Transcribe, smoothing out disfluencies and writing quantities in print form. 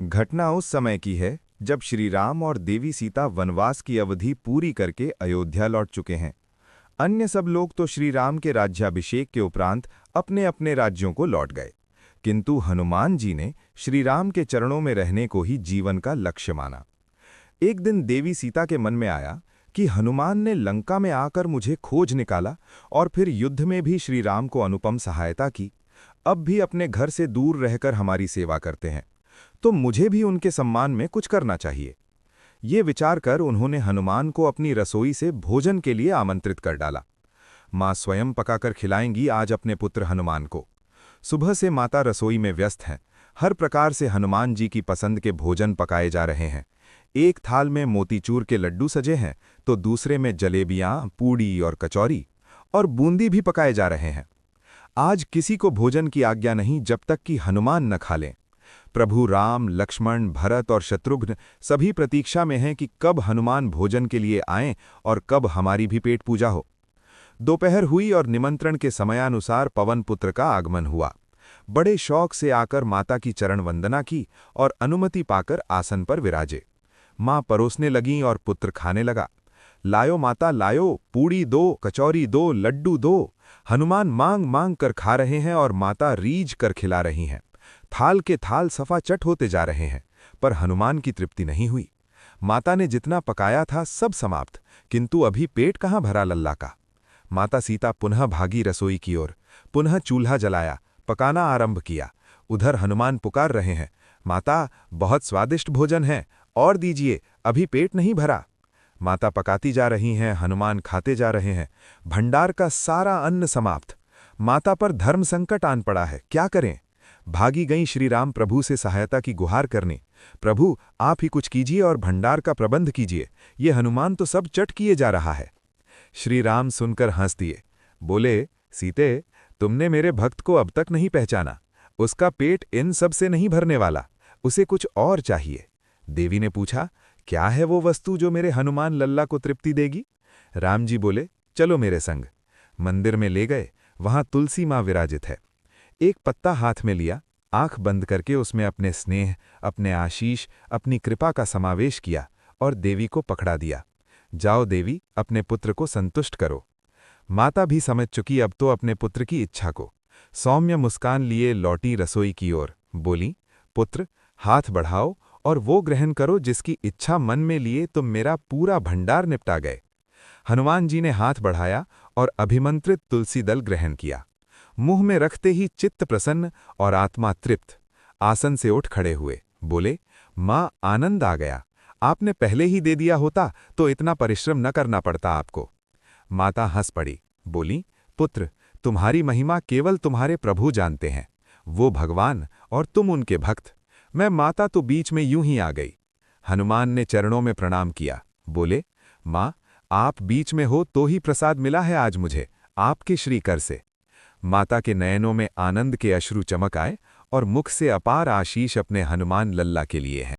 घटना उस समय की है जब श्री राम और देवी सीता वनवास की अवधि पूरी करके अयोध्या लौट चुके हैं। अन्य सब लोग तो श्री राम के राज्याभिषेक के उपरांत अपने अपने राज्यों को लौट गए, किंतु हनुमान जी ने श्री राम के चरणों में रहने को ही जीवन का लक्ष्य माना। एक दिन देवी सीता के मन में आया कि हनुमान ने लंका में आकर मुझे खोज निकाला और फिर युद्ध में भी श्री राम को अनुपम सहायता की, अब भी अपने घर से दूर रहकर हमारी सेवा करते हैं, तो मुझे भी उनके सम्मान में कुछ करना चाहिए। ये विचार कर उन्होंने हनुमान को अपनी रसोई से भोजन के लिए आमंत्रित कर डाला। माँ स्वयं पकाकर खिलाएंगी आज अपने पुत्र हनुमान को। सुबह से माता रसोई में व्यस्त हैं, हर प्रकार से हनुमान जी की पसंद के भोजन पकाए जा रहे हैं। एक थाल में मोतीचूर के लड्डू सजे हैं तो दूसरे में जलेबियाँ, पूड़ी और कचौरी और बूंदी भी पकाए जा रहे हैं। आज किसी को भोजन की आज्ञा नहीं जब तक कि हनुमान न खा लें। प्रभु राम, लक्ष्मण, भरत और शत्रुघ्न सभी प्रतीक्षा में हैं कि कब हनुमान भोजन के लिए आएं और कब हमारी भी पेट पूजा हो। दोपहर हुई और निमंत्रण के समयानुसार पवन पुत्र का आगमन हुआ। बड़े शौक से आकर माता की चरण वंदना की और अनुमति पाकर आसन पर विराजे। माँ परोसने लगीं और पुत्र खाने लगा। लायो माता लायो, पूड़ी दो, कचौरी दो, लड्डू दो। हनुमान मांग मांग कर खा रहे हैं और माता रीझ कर खिला रही हैं। थाल के थाल सफा चट होते जा रहे हैं, पर हनुमान की तृप्ति नहीं हुई। माता ने जितना पकाया था सब समाप्त, किंतु अभी पेट कहाँ भरा लल्ला का। माता सीता पुनः भागी रसोई की ओर, पुनः चूल्हा जलाया, पकाना आरंभ किया। उधर हनुमान पुकार रहे हैं, माता बहुत स्वादिष्ट भोजन है, और दीजिए, अभी पेट नहीं भरा। माता पकाती जा रही हैं, हनुमान खाते जा रहे हैं। भंडार का सारा अन्न समाप्त। माता पर धर्म संकट आन पड़ा है, क्या करें। भागी गईं श्री राम प्रभु से सहायता की गुहार करने। प्रभु आप ही कुछ कीजिए और भंडार का प्रबंध कीजिए, ये हनुमान तो सब चट किए जा रहा है। श्री राम सुनकर हंस दिए, बोले, सीते, तुमने मेरे भक्त को अब तक नहीं पहचाना। उसका पेट इन सब से नहीं भरने वाला, उसे कुछ और चाहिए। देवी ने पूछा, क्या है वो वस्तु जो मेरे हनुमान लल्ला को तृप्ति देगी। राम जी बोले, चलो मेरे संग। मंदिर में ले गए, वहां तुलसी माँ विराजित है। एक पत्ता हाथ में लिया, आंख बंद करके उसमें अपने स्नेह, अपने आशीष, अपनी कृपा का समावेश किया और देवी को पकड़ा दिया। जाओ देवी, अपने पुत्र को संतुष्ट करो। माता भी समझ चुकी अब तो अपने पुत्र की इच्छा को। सौम्य मुस्कान लिए लौटी रसोई की ओर, बोली, पुत्र हाथ बढ़ाओ और वो ग्रहण करो जिसकी इच्छा मन में लिए तुम मेरा पूरा भंडार निपटा गए। हनुमान जी ने हाथ बढ़ाया और अभिमंत्रित तुलसी दल ग्रहण किया। मुंह में रखते ही चित्त प्रसन्न और आत्मा तृप्त। आसन से उठ खड़े हुए, बोले, माँ आनंद आ गया, आपने पहले ही दे दिया होता तो इतना परिश्रम न करना पड़ता आपको। माता हंस पड़ी, बोली, पुत्र तुम्हारी महिमा केवल तुम्हारे प्रभु जानते हैं, वो भगवान और तुम उनके भक्त। मैं माता तो बीच में यूं ही आ गई। हनुमान ने चरणों में प्रणाम किया, बोले, माँ आप बीच में हो तो ही प्रसाद मिला है आज मुझे, आपके श्रीकर से। माता के नयनों में आनंद के अश्रु चमक आए और मुख से अपार आशीष अपने हनुमान लल्ला के लिए हैं।